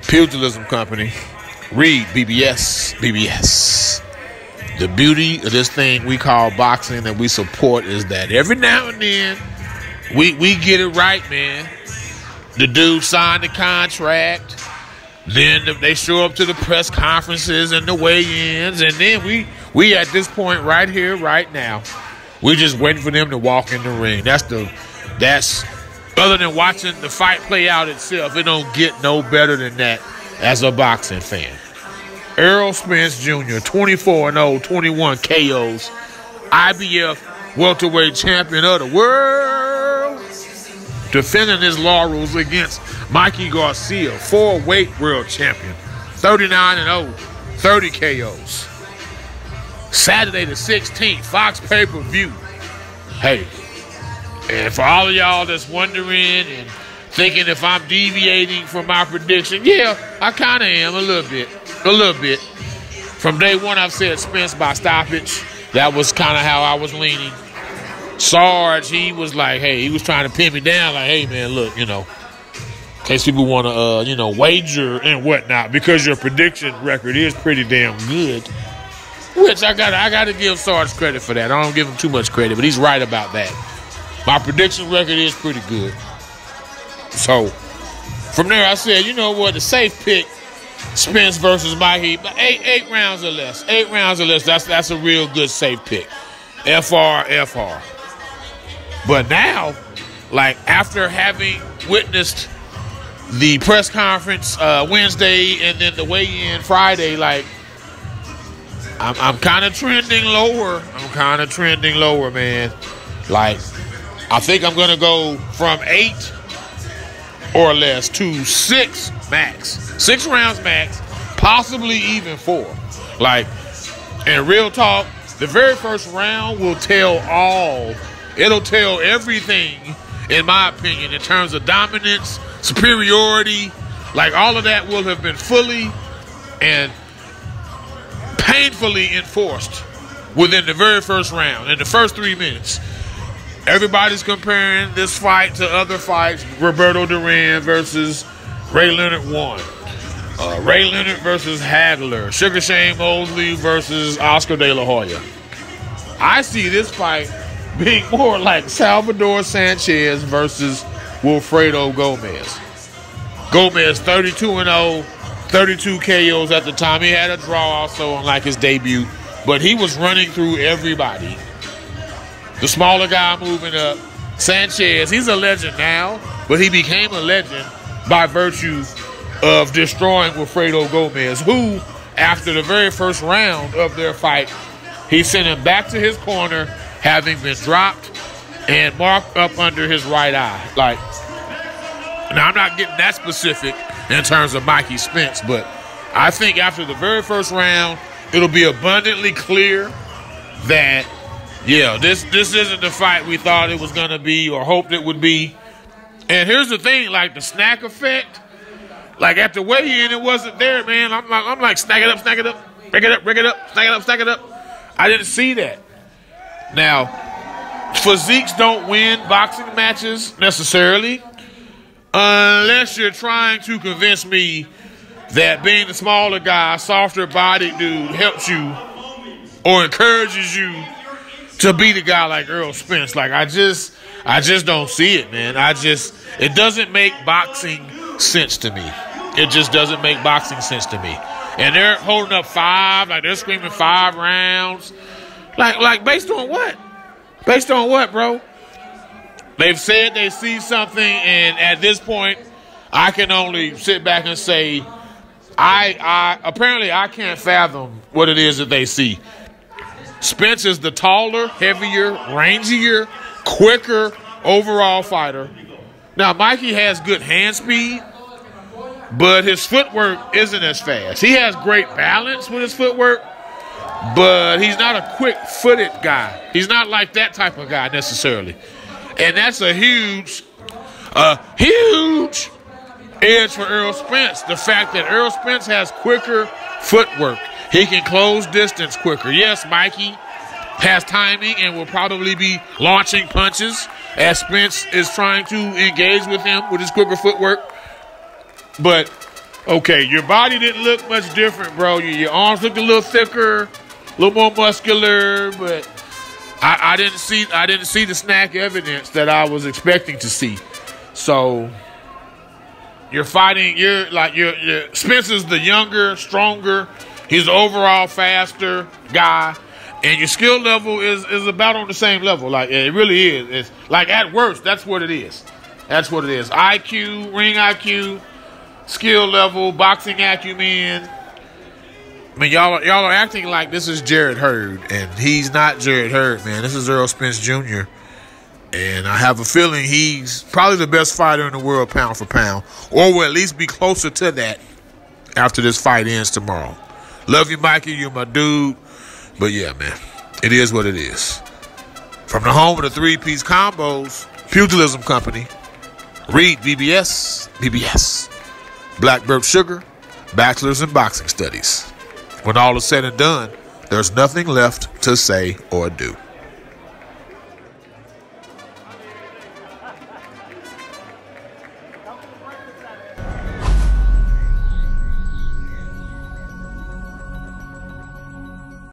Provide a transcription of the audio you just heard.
Pugilism Company. Read BBS. BBS. The beauty of this thing we call boxing that we support is that every now and then we get it right, man. The dude signed the contract. Then they show up to the press conferences and the weigh-ins. And then we at this point right here, right now, we just waiting for them to walk in the ring. That's other than watching the fight play out itself, it don't get no better than that as a boxing fan. Errol Spence Jr., 24-0, 21 KOs, IBF welterweight champion of the world, defending his laurels against Mikey Garcia, 4-weight world champion, 39-0, 30 KOs. Saturday the 16th, Fox pay-per-view. Hey, and for all of y'all that's wondering and thinking if I'm deviating from my prediction, yeah, I kind of am a little bit. From day one, I've said Spence by stoppage. That was kind of how I was leaning. Sarge, he was like, hey, he was trying to pin me down like, hey, man, look, in case people want to, wager and whatnot, because your prediction record is pretty damn good. Which I gotta give Sarge credit for that. I don't give him too much credit, but he's right about that. My prediction record is pretty good. So, from there, I said, you know what, the safe pick, Spence versus Mikey, but eight rounds or less. 8 rounds or less, that's a real good safe pick. FR. But now, like, after having witnessed the press conference Wednesday and then the weigh-in Friday, like, I'm kind of trending lower. Man. Like, I think I'm going to go from 8 or less to 6 max. 6 rounds max, possibly even 4. Like, in real talk, the very first round will tell all. It'll tell everything, in my opinion, in terms of dominance, superiority. Like, all of that will have been fully and painfully enforced within the very first round, in the first 3 minutes. Everybody's comparing this fight to other fights. Roberto Duran versus Ray Leonard 1. Ray Leonard versus Hagler. Sugar Shane Mosley versus Oscar De La Hoya. I see this fight being more like Salvador Sanchez versus Wilfredo Gomez. Gomez 32-0, 32 KOs at the time. He had a draw also on like his debut, but he was running through everybody. The smaller guy moving up. Sanchez, he's a legend now, but he became a legend by virtue of destroying Wilfredo Gomez, who, after the very first round of their fight, he sent him back to his corner, having been dropped and marked up under his right eye. Like, now I'm not getting that specific in terms of Mikey Spence, but I think after the very first round, it'll be abundantly clear that, yeah, this isn't the fight we thought it was going to be or hoped it would be. And here's the thing, like the snack effect, like at the weigh-in, it wasn't there, man. I'm like, snack it up, break it up, stack it up. I didn't see that. Now, physiques don't win boxing matches necessarily, unless you're trying to convince me that being the smaller guy, softer bodied dude helps you or encourages you to be the guy like Errol Spence. Like, I just don't see it, man. It doesn't make boxing sense to me. It just doesn't make boxing sense to me. And they're holding up 5, like they're screaming 5 rounds. Like based on what? Based on what, bro? They've said they see something, and at this point, I can only sit back and say, apparently I can't fathom what it is that they see. Spence is the taller, heavier, rangier, quicker overall fighter. Now, Mikey has good hand speed, but his footwork isn't as fast. He has great balance with his footwork, but he's not a quick-footed guy. He's not like that type of guy necessarily. And that's a huge edge for Errol Spence. The fact that Errol Spence has quicker footwork. He can close distance quicker. Yes, Mikey has timing and will probably be launching punches as Spence is trying to engage with him with his quicker footwork. But Okay, your body didn't look much different, bro. Your arms looked a little thicker, a little more muscular, but I didn't see the snack evidence that I was expecting to see. So you're Spencer's the younger, stronger. He's the overall faster guy, and your skill level is about on the same level. Like it really is. It's like at worst, that's what it is. That's what it is. IQ, ring IQ, skill level, boxing acumen. I mean, y'all are acting like this is Jarrett Hurd, and he's not Jarrett Hurd, man. This is Errol Spence Jr., and I have a feeling he's probably the best fighter in the world, pound for pound, or will at least be closer to that after this fight ends tomorrow. Love you, Mikey. You're my dude. But yeah, man, it is what it is. From the home of the three-piece combos, Pugilism Company, read BBS, Black Burp Sugar, Bachelor's in Boxing Studies. When all is said and done, there's nothing left to say or do.